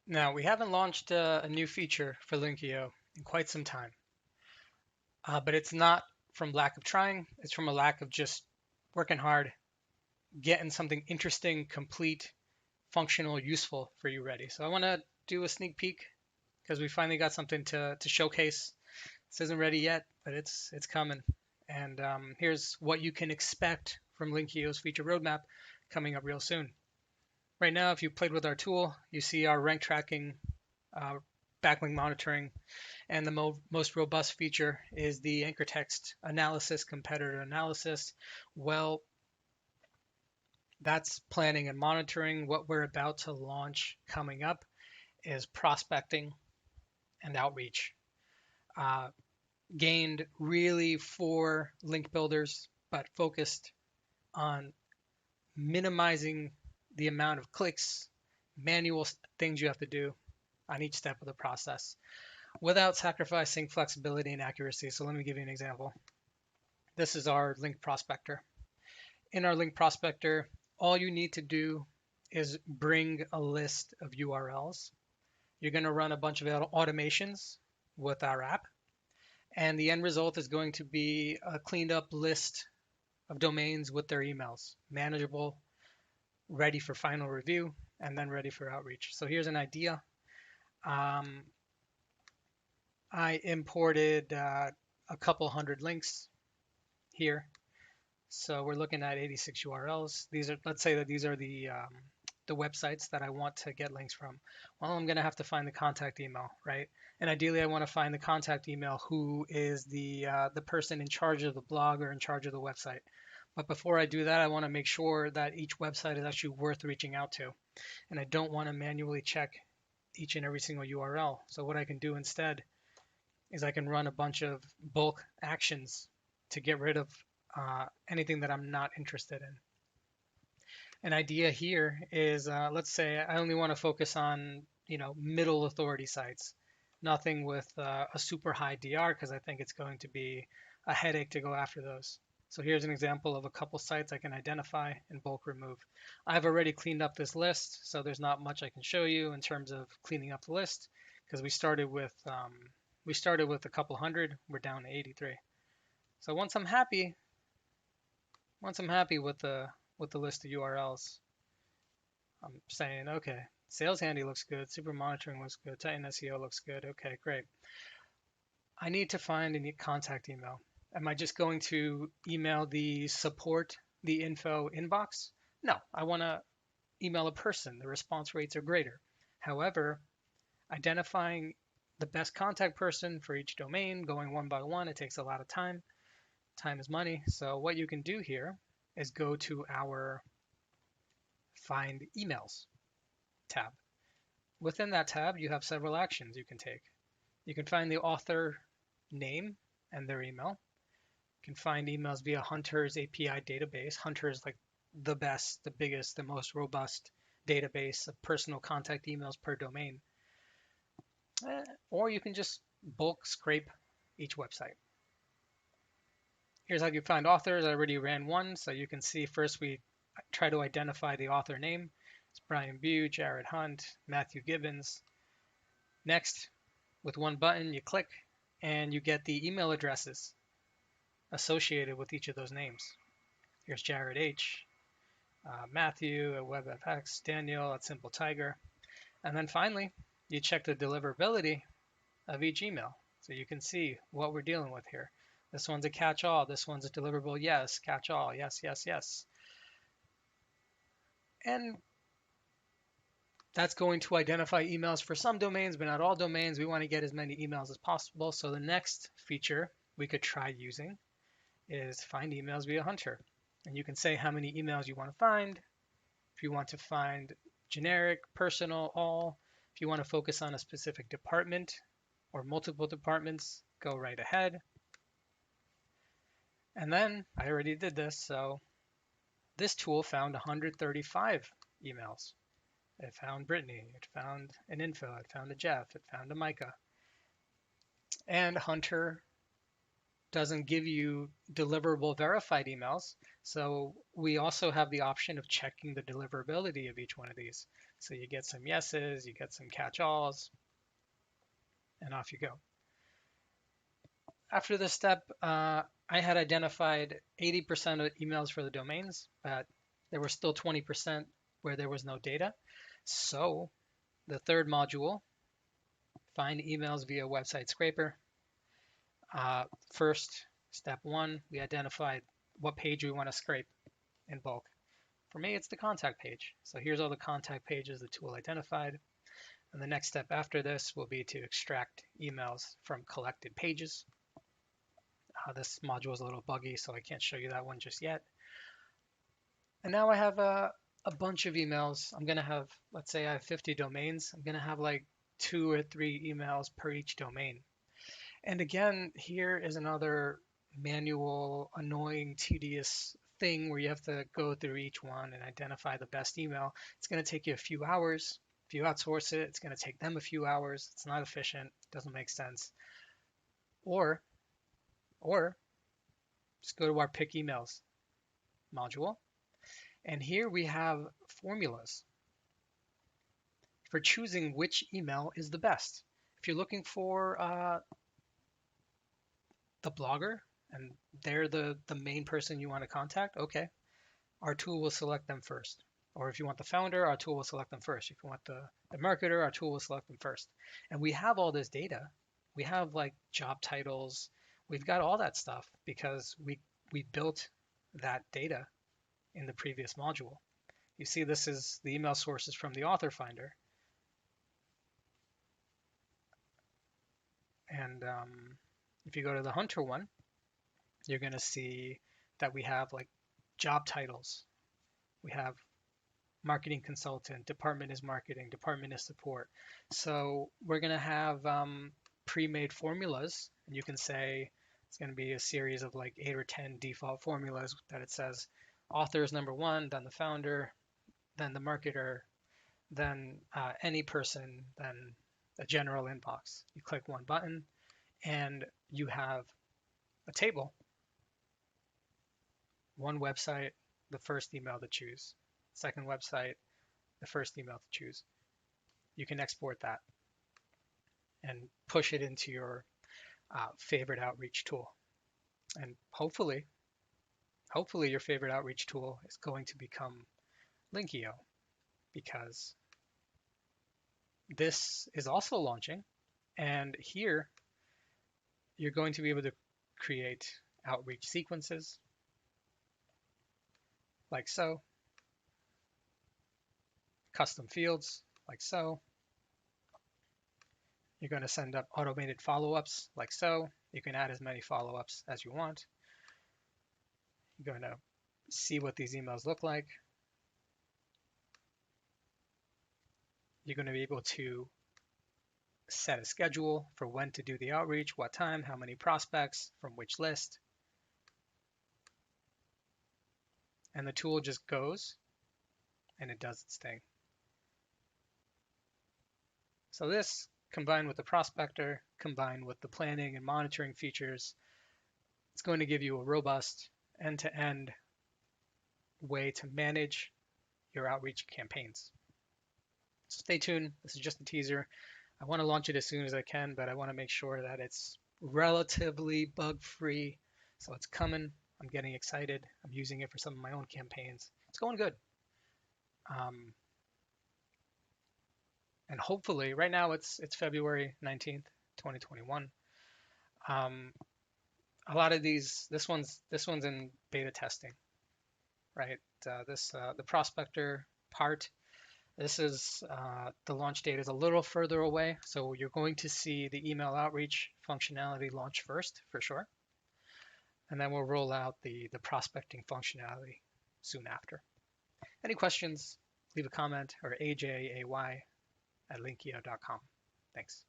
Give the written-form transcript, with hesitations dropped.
Now, we haven't launched a new feature for Linkio in quite some time, but it's not from lack of trying. It's from a lack of just working hard, getting something interesting, complete, functional, useful for you ready. So I want to do a sneak peek because we finally got something to showcase. This isn't ready yet, but it's coming. And here's what you can expect from Linkio's feature roadmap coming up real soon. Right now, if you played with our tool, you see our rank tracking, uh, backlink monitoring, and the most robust feature is the anchor text analysis, competitor analysis. Well, that's planning and monitoring. What we're about to launch coming up is prospecting and outreach. Uh, Gained really for link builders, but focused on minimizing the amount of clicks, manual things you have to do on each step of the process without sacrificing flexibility and accuracy. So let me give you an example. This is our link prospector. In our link prospector, all you need to do is bring a list of URLs. You're going to run a bunch of automations with our app, and the end result is going to be a cleaned up list of domains with their emails, manageable, ready for final review, and then ready for outreach. So here's an idea. Um, I imported a couple hundred links here. So we're looking at 86 URLs. These are, let's say that these are the websites that I want to get links from. Well, I'm going to have to find the contact email, right? And ideally, I want to find the contact email who is the person in charge of the blog or in charge of the website. But before I do that, I want to make sure that each website is actually worth reaching out to. And I don't want to manually check each and every single URL. So what I can do instead is I can run a bunch of bulk actions to get rid of anything that I'm not interested in. An idea here is, let's say I only want to focus on, middle authority sites, nothing with a super high DR because I think it's going to be a headache to go after those. So here's an example of a couple sites I can identify and bulk remove. I've already cleaned up this list, so there's not much I can show you in terms of cleaning up the list because we started with a couple hundred, we're down to 83. So once I'm happy with the list of URLs, I'm saying, okay, Sales Handy looks good, Super Monitoring looks good, Titan SEO looks good. Okay, great. I need to find a contact email. Am I just going to email the support, the info inbox? No, I want to email a person. The response rates are greater. However, identifying the best contact person for each domain, going one by one, it takes a lot of time. Time is money. So what you can do here is go to our Find Emails tab. Within that tab, you have several actions you can take. You can find the author name and their email. You can find emails via Hunter's API database. Hunter is like the best, the biggest, the most robust database of personal contact emails per domain. Or you can just bulk scrape each website. Here's how you find authors. I already ran one, so you can see first we try to identify the author name. It's Brian Bew, Jared Hunt, Matthew Gibbons. Next, with one button, you click and you get the email addresses associated with each of those names. Here's Jared H, Matthew at WebFX, Daniel at Simple Tiger. And then finally, you check the deliverability of each email. So you can see what we're dealing with here. This one's a catch-all. This one's a deliverable yes, catch-all, yes, yes, yes. And that's going to identify emails for some domains, but not all domains. We want to get as many emails as possible. So the next feature we could try using is find emails via Hunter. And you can say how many emails you want to find. If you want to find generic, personal, all. If you want to focus on a specific department or multiple departments, go right ahead. And then I already did this, so this tool found 135 emails. It found Brittany, it found an info, it found a Jeff, it found a Micah. And Hunter doesn't give you deliverable verified emails. So we also have the option of checking the deliverability of each one of these. So you get some yeses, you get some catch-alls, and off you go. After this step, I had identified 80% of emails for the domains, but there were still 20% where there was no data. So the third module, find emails via website scraper. First, step one, we identified what page we want to scrape in bulk. For me, it's the contact page. So here's all the contact pages the tool identified. And the next step after this will be to extract emails from collected pages. This module is a little buggy, so I can't show you that one just yet. And now I have a bunch of emails. I'm going to have, let's say I have 50 domains. I'm going to have like 2 or 3 emails per each domain. And again, here is another manual, annoying, tedious thing where you have to go through each one and identify the best email. It's going to take you a few hours. If you outsource it, it's going to take them a few hours. It's not efficient. Doesn't make sense. Or just go to our pick emails module. And here we have formulas for choosing which email is the best. If you're looking for the blogger and they're the main person you want to contact, okay, our tool will select them first. Or if you want the founder, our tool will select them first. If you want the marketer, our tool will select them first. And we have all this data. We have like job titles. We've got all that stuff because we built that data in the previous module. You see, this is the email sources from the author finder. And if you go to the Hunter one, you're going to see that we have like job titles. We have marketing consultant, department is marketing, department is support. So we're going to have pre-made formulas, and you can say it's going to be a series of like 8 or 10 default formulas that it says author is number 1, then the founder, then the marketer, then any person, then a general inbox. You click one button and you have a table. One website, the first email to choose. Second website, the first email to choose. You can export that and push it into your favorite outreach tool. And hopefully your favorite outreach tool is going to become Linkio, because this is also launching. And here you're going to be able to create outreach sequences like so, custom fields like so. You're going to send up automated follow-ups like so. You can add as many follow-ups as you want. You're going to see what these emails look like. You're going to be able to set a schedule for when to do the outreach, what time, how many prospects, from which list. And the tool just goes and it does its thing. So this, combined with the Prospector, combined with the planning and monitoring features, it's going to give you a robust end-to-end way to manage your outreach campaigns. So stay tuned. This is just a teaser. I want to launch it as soon as I can, but I want to make sure that it's relatively bug-free. So it's coming. I'm getting excited. I'm using it for some of my own campaigns. It's going good. And hopefully, right now it's February 19th, 2021. A lot of this one's in beta testing, right? The Prospector part. This is the launch date is a little further away, so you're going to see the email outreach functionality launch first, for sure. And then we'll roll out the prospecting functionality soon after. Any questions, leave a comment, or ajay@linkio.com. Thanks.